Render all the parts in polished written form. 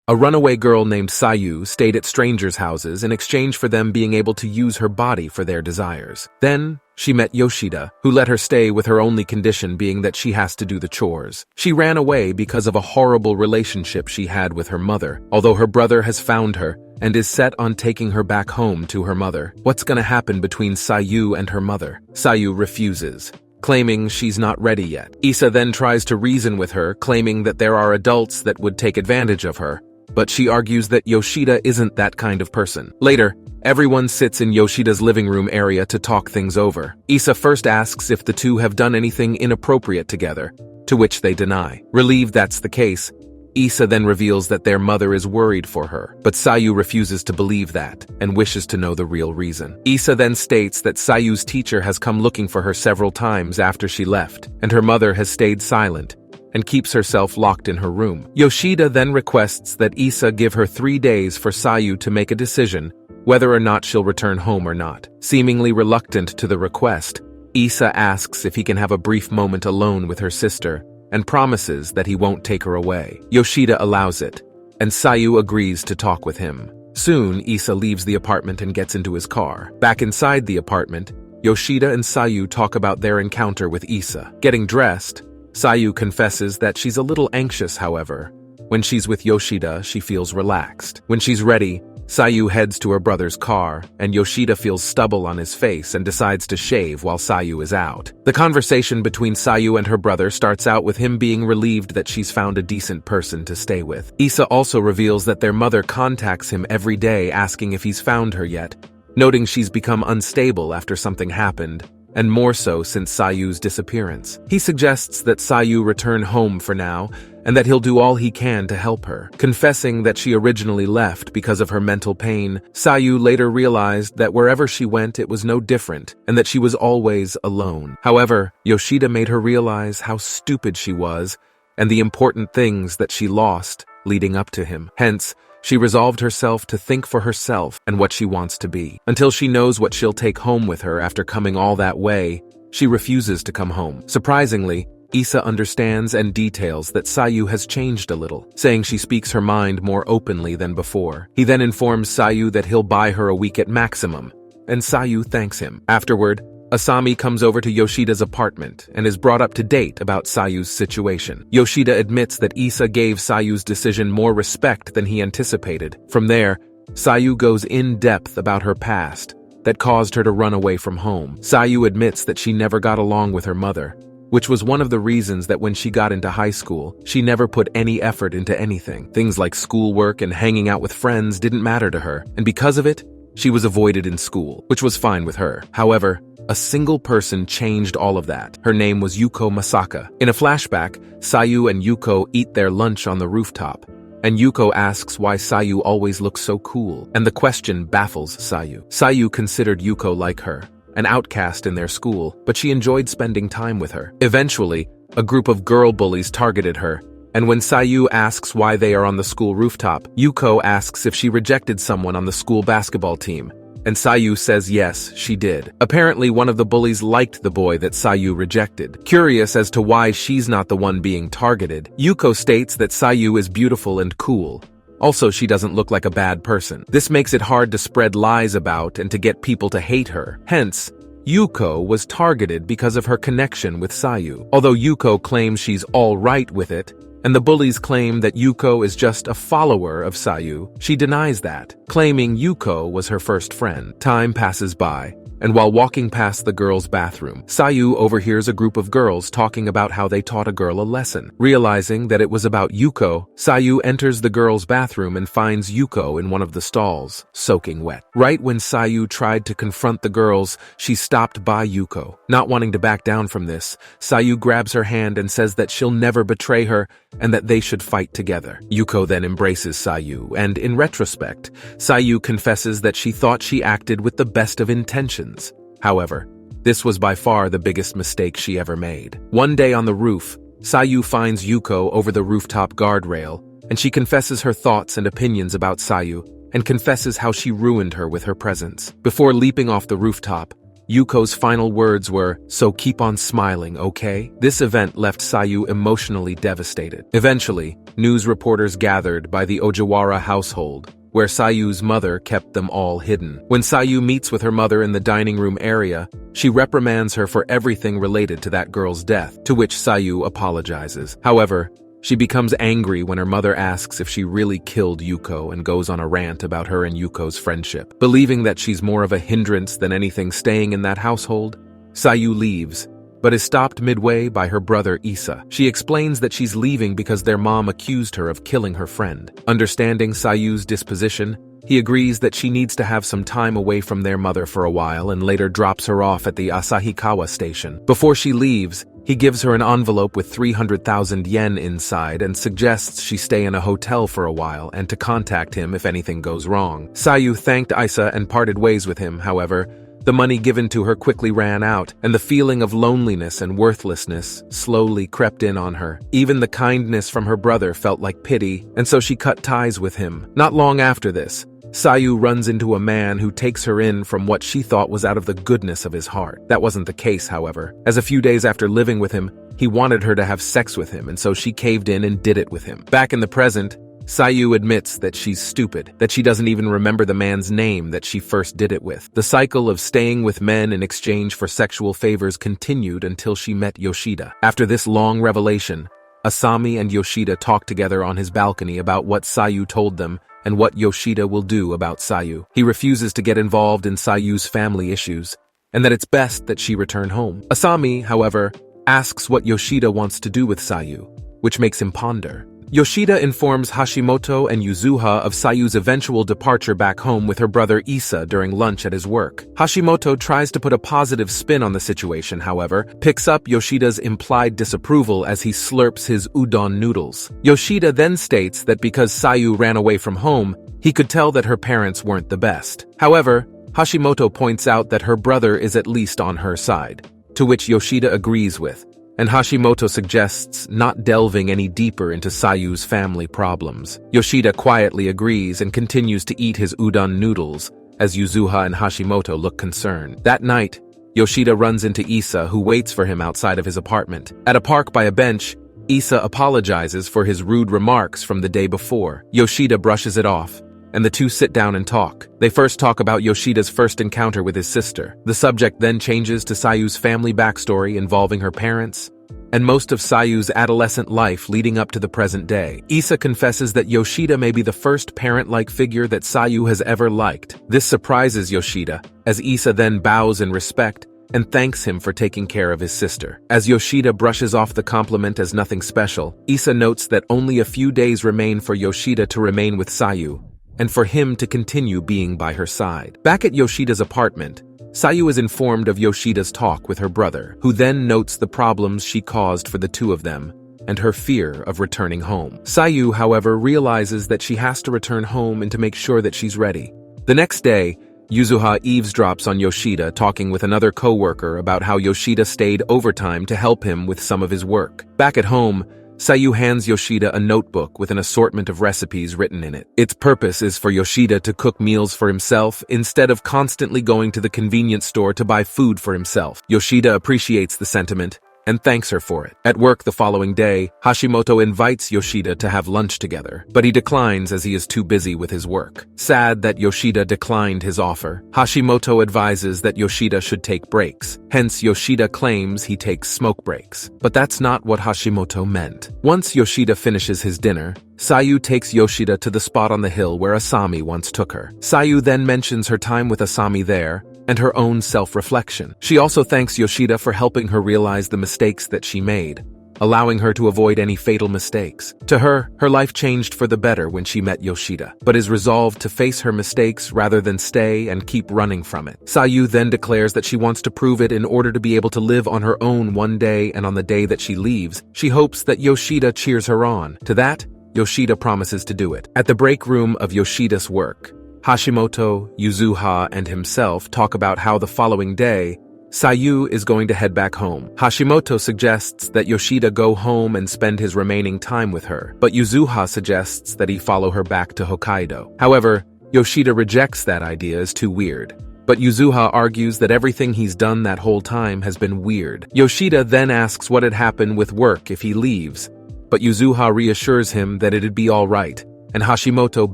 A runaway girl named Sayu stayed at strangers' houses in exchange for them being able to use her body for their desires. Then, she met Yoshida, who let her stay with her only condition being that she has to do the chores. She ran away because of a horrible relationship she had with her mother, although her brother has found her and is set on taking her back home to her mother. What's gonna happen between Sayu and her mother? Sayu refuses, claiming she's not ready yet. Issa then tries to reason with her, claiming that there are adults that would take advantage of her, but she argues that Yoshida isn't that kind of person. Later, everyone sits in Yoshida's living room area to talk things over. Issa first asks if the two have done anything inappropriate together, to which they deny. Relieved that's the case, Issa then reveals that their mother is worried for her, but Sayu refuses to believe that and wishes to know the real reason. Issa then states that Sayu's teacher has come looking for her several times after she left, and her mother has stayed silent and keeps herself locked in her room. Yoshida then requests that Issa give her 3 days for Sayu to make a decision whether or not she'll return home or not. Seemingly reluctant to the request, Issa asks if he can have a brief moment alone with her sister and promises that he won't take her away. Yoshida allows it, and Sayu agrees to talk with him. Soon, Issa leaves the apartment and gets into his car. Back inside the apartment, Yoshida and Sayu talk about their encounter with Issa. Getting dressed, Sayu confesses that she's a little anxious, however. When she's with Yoshida, she feels relaxed. When she's ready, Sayu heads to her brother's car, and Yoshida feels stubble on his face and decides to shave while Sayu is out. The conversation between Sayu and her brother starts out with him being relieved that she's found a decent person to stay with. Issa also reveals that their mother contacts him every day asking if he's found her yet, noting she's become unstable after something happened, and more so since Sayu's disappearance. He suggests that Sayu return home for now, and that he'll do all he can to help her. Confessing that she originally left because of her mental pain, Sayu later realized that wherever she went it was no different, and that she was always alone. However, Yoshida made her realize how stupid she was, and the important things that she lost leading up to him. Hence, she resolved herself to think for herself and what she wants to be. Until she knows what she'll take home with her after coming all that way, she refuses to come home. Surprisingly, Issa understands and details that Sayu has changed a little, saying she speaks her mind more openly than before. He then informs Sayu that he'll buy her a week at maximum, and Sayu thanks him. Afterward, Asami comes over to Yoshida's apartment and is brought up to date about Sayu's situation. Yoshida admits that Issa gave Sayu's decision more respect than he anticipated. From there, Sayu goes in depth about her past that caused her to run away from home. Sayu admits that she never got along with her mother, which was one of the reasons that when she got into high school, she never put any effort into anything. Things like schoolwork and hanging out with friends didn't matter to her, and because of it, she was avoided in school, which was fine with her. However, a single person changed all of that. Her name was Yuko Masaka. In a flashback, Sayu and Yuko eat their lunch on the rooftop, and Yuko asks why Sayu always looks so cool, and the question baffles Sayu. Sayu considered Yuko like her, an outcast in their school, but she enjoyed spending time with her. Eventually, a group of girl bullies targeted her, and when Sayu asks why they are on the school rooftop, Yuko asks if she rejected someone on the school basketball team, and Sayu says yes, she did. Apparently, one of the bullies liked the boy that Sayu rejected. Curious as to why she's not the one being targeted, Yuko states that Sayu is beautiful and cool. Also, she doesn't look like a bad person. This makes it hard to spread lies about and to get people to hate her. Hence, Yuko was targeted because of her connection with Sayu. Although Yuko claims she's all right with it, and the bullies claim that Yuko is just a follower of Sayu, she denies that, claiming Yuko was her first friend. Time passes by, and while walking past the girls' bathroom, Sayu overhears a group of girls talking about how they taught a girl a lesson. Realizing that it was about Yuko, Sayu enters the girls' bathroom and finds Yuko in one of the stalls, soaking wet. Right when Sayu tried to confront the girls, she stopped by Yuko. Not wanting to back down from this, Sayu grabs her hand and says that she'll never betray her and that they should fight together. Yuko then embraces Sayu, and in retrospect, Sayu confesses that she thought she acted with the best of intentions. However, this was by far the biggest mistake she ever made. One day on the roof, Sayu finds Yuko over the rooftop guardrail, and she confesses her thoughts and opinions about Sayu, and confesses how she ruined her with her presence. Before leaping off the rooftop, Yuko's final words were, "So keep on smiling, okay?" This event left Sayu emotionally devastated. Eventually, news reporters gathered by the Ojiwara household, where Sayu's mother kept them all hidden. When Sayu meets with her mother in the dining room area, she reprimands her for everything related to that girl's death, to which Sayu apologizes. However, she becomes angry when her mother asks if she really killed Yuko and goes on a rant about her and Yuko's friendship. Believing that she's more of a hindrance than anything staying in that household, Sayu leaves, but is stopped midway by her brother Issa. She explains that she's leaving because their mom accused her of killing her friend. Understanding Sayu's disposition, he agrees that she needs to have some time away from their mother for a while and later drops her off at the Asahikawa station. Before she leaves, he gives her an envelope with 300,000 yen inside and suggests she stay in a hotel for a while and to contact him if anything goes wrong. Sayu thanked Issa and parted ways with him. However, the money given to her quickly ran out, and the feeling of loneliness and worthlessness slowly crept in on her. Even the kindness from her brother felt like pity, and so she cut ties with him. Not long after this, Sayu runs into a man who takes her in from what she thought was out of the goodness of his heart. That wasn't the case, however, as a few days after living with him, he wanted her to have sex with him, and so she caved in and did it with him. Back in the present, Sayu admits that she's stupid, that she doesn't even remember the man's name that she first did it with. The cycle of staying with men in exchange for sexual favors continued until she met Yoshida. After this long revelation, Asami and Yoshida talk together on his balcony about what Sayu told them and what Yoshida will do about Sayu. He refuses to get involved in Sayu's family issues, and that it's best that she return home. Asami, however, asks what Yoshida wants to do with Sayu, which makes him ponder. Yoshida informs Hashimoto and Yuzuha of Sayu's eventual departure back home with her brother Issa during lunch at his work. Hashimoto tries to put a positive spin on the situation, however, picks up Yoshida's implied disapproval as he slurps his udon noodles. Yoshida then states that because Sayu ran away from home, he could tell that her parents weren't the best. However, Hashimoto points out that her brother is at least on her side, to which Yoshida agrees with, and Hashimoto suggests not delving any deeper into Sayu's family problems. Yoshida quietly agrees and continues to eat his udon noodles as Yuzuha and Hashimoto look concerned. That night, Yoshida runs into Issa, who waits for him outside of his apartment. At a park by a bench, Issa apologizes for his rude remarks from the day before. Yoshida brushes it off, and the two sit down and talk. They first talk about Yoshida's first encounter with his sister. The subject then changes to Sayu's family backstory involving her parents, and most of Sayu's adolescent life leading up to the present day. Issa confesses that Yoshida may be the first parent-like figure that Sayu has ever liked. This surprises Yoshida, as Issa then bows in respect and thanks him for taking care of his sister. As Yoshida brushes off the compliment as nothing special, Issa notes that only a few days remain for Yoshida to remain with Sayu, and for him to continue being by her side. Back at Yoshida's apartment, Sayu is informed of Yoshida's talk with her brother, who then notes the problems she caused for the two of them, and her fear of returning home. Sayu, however, realizes that she has to return home and to make sure that she's ready. The next day, Yuzuha eavesdrops on Yoshida talking with another co-worker about how Yoshida stayed overtime to help him with some of his work. Back at home, Sayu hands Yoshida a notebook with an assortment of recipes written in it. Its purpose is for Yoshida to cook meals for himself instead of constantly going to the convenience store to buy food for himself. Yoshida appreciates the sentiment and thanks her for it. At work the following day, Hashimoto invites Yoshida to have lunch together, but he declines as he is too busy with his work. Sad that Yoshida declined his offer, Hashimoto advises that Yoshida should take breaks. Hence, Yoshida claims he takes smoke breaks. But that's not what Hashimoto meant. Once Yoshida finishes his dinner, Sayu takes Yoshida to the spot on the hill where Asami once took her. Sayu then mentions her time with Asami there, and her own self-reflection. She also thanks Yoshida for helping her realize the mistakes that she made, allowing her to avoid any fatal mistakes. To her, her life changed for the better when she met Yoshida, but is resolved to face her mistakes rather than stay and keep running from it. Sayu then declares that she wants to prove it in order to be able to live on her own one day, and on the day that she leaves, she hopes that Yoshida cheers her on. To that, Yoshida promises to do it. At the break room of Yoshida's work, Hashimoto, Yuzuha, and himself talk about how the following day, Sayu is going to head back home. Hashimoto suggests that Yoshida go home and spend his remaining time with her, but Yuzuha suggests that he follow her back to Hokkaido. However, Yoshida rejects that idea as too weird. but Yuzuha argues that everything he's done that whole time has been weird. Yoshida then asks what had happened with work if he leaves, but Yuzuha reassures him that it'd be all right, and Hashimoto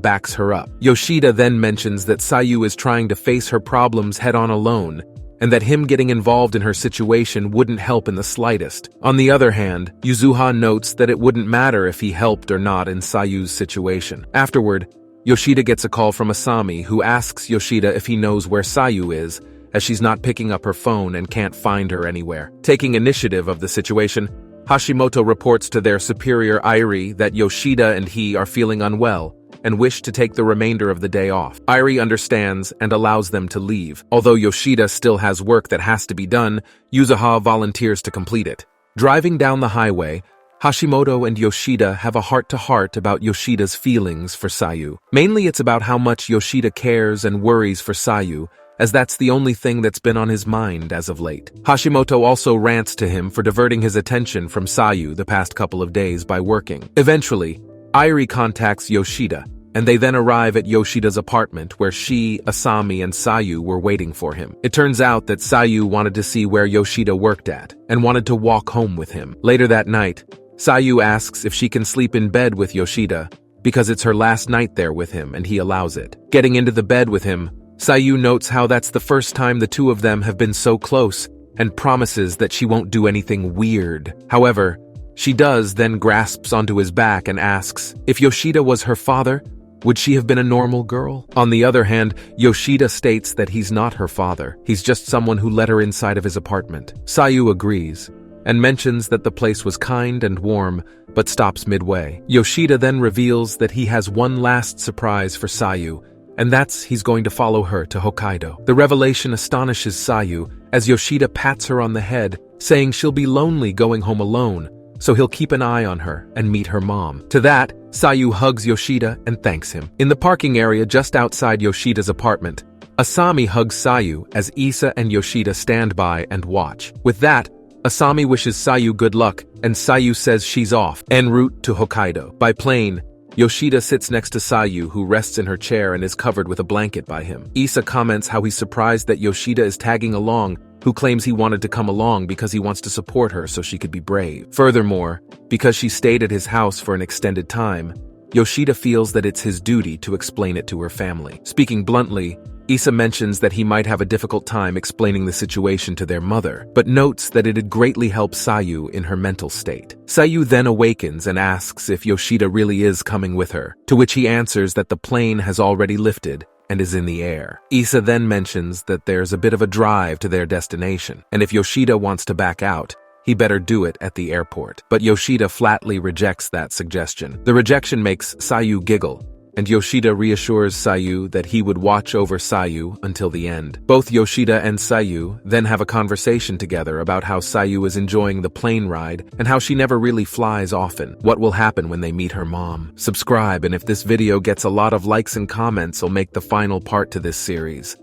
backs her up. Yoshida then mentions that Sayu is trying to face her problems head-on alone, and that him getting involved in her situation wouldn't help in the slightest. On the other hand, Yuzuha notes that it wouldn't matter if he helped or not in Sayu's situation. Afterward, Yoshida gets a call from Asami, who asks Yoshida if he knows where Sayu is, as she's not picking up her phone and can't find her anywhere. Taking initiative of the situation, Hashimoto reports to their superior Airi that Yoshida and he are feeling unwell and wish to take the remainder of the day off. Airi understands and allows them to leave. Although Yoshida still has work that has to be done, Yuzuha volunteers to complete it. Driving down the highway, Hashimoto and Yoshida have a heart-to-heart about Yoshida's feelings for Sayu. Mainly it's about how much Yoshida cares and worries for Sayu, as that's the only thing that's been on his mind as of late. Hashimoto also rants to him for diverting his attention from Sayu the past couple of days by working. Eventually, Airi contacts Yoshida, and they then arrive at Yoshida's apartment where she, Asami, and Sayu were waiting for him. It turns out that Sayu wanted to see where Yoshida worked at, and wanted to walk home with him. Later that night, Sayu asks if she can sleep in bed with Yoshida, because it's her last night there with him and he allows it. Getting into the bed with him, Sayu notes how that's the first time the two of them have been so close, and promises that she won't do anything weird. However, she does then grasps onto his back and asks, if Yoshida was her father, would she have been a normal girl? On the other hand, Yoshida states that he's not her father. He's just someone who let her inside of his apartment. Sayu agrees, and mentions that the place was kind and warm, but stops midway. Yoshida then reveals that he has one last surprise for Sayu, and that's he's going to follow her to Hokkaido. The revelation astonishes Sayu, as Yoshida pats her on the head, saying she'll be lonely going home alone, so he'll keep an eye on her and meet her mom. To that, Sayu hugs Yoshida and thanks him. In the parking area just outside Yoshida's apartment, Asami hugs Sayu as Issa and Yoshida stand by and watch. With that, Asami wishes Sayu good luck, and Sayu says she's off, en route to Hokkaido. By plane, Yoshida sits next to Sayu, who rests in her chair and is covered with a blanket by him. Issa comments how he's surprised that Yoshida is tagging along, who claims he wanted to come along because he wants to support her so she could be brave. Furthermore, because she stayed at his house for an extended time, Yoshida feels that it's his duty to explain it to her family. Speaking bluntly, Issa mentions that he might have a difficult time explaining the situation to their mother, but notes that it'd greatly help Sayu in her mental state. Sayu then awakens and asks if Yoshida really is coming with her, to which he answers that the plane has already lifted and is in the air. Issa then mentions that there's a bit of a drive to their destination, and if Yoshida wants to back out, he better do it at the airport. But Yoshida flatly rejects that suggestion. The rejection makes Sayu giggle, and Yoshida reassures Sayu that he would watch over Sayu until the end. Both Yoshida and Sayu then have a conversation together about how Sayu is enjoying the plane ride and how she never really flies often. What will happen when they meet her mom? Subscribe, and if this video gets a lot of likes and comments, I'll make the final part to this series.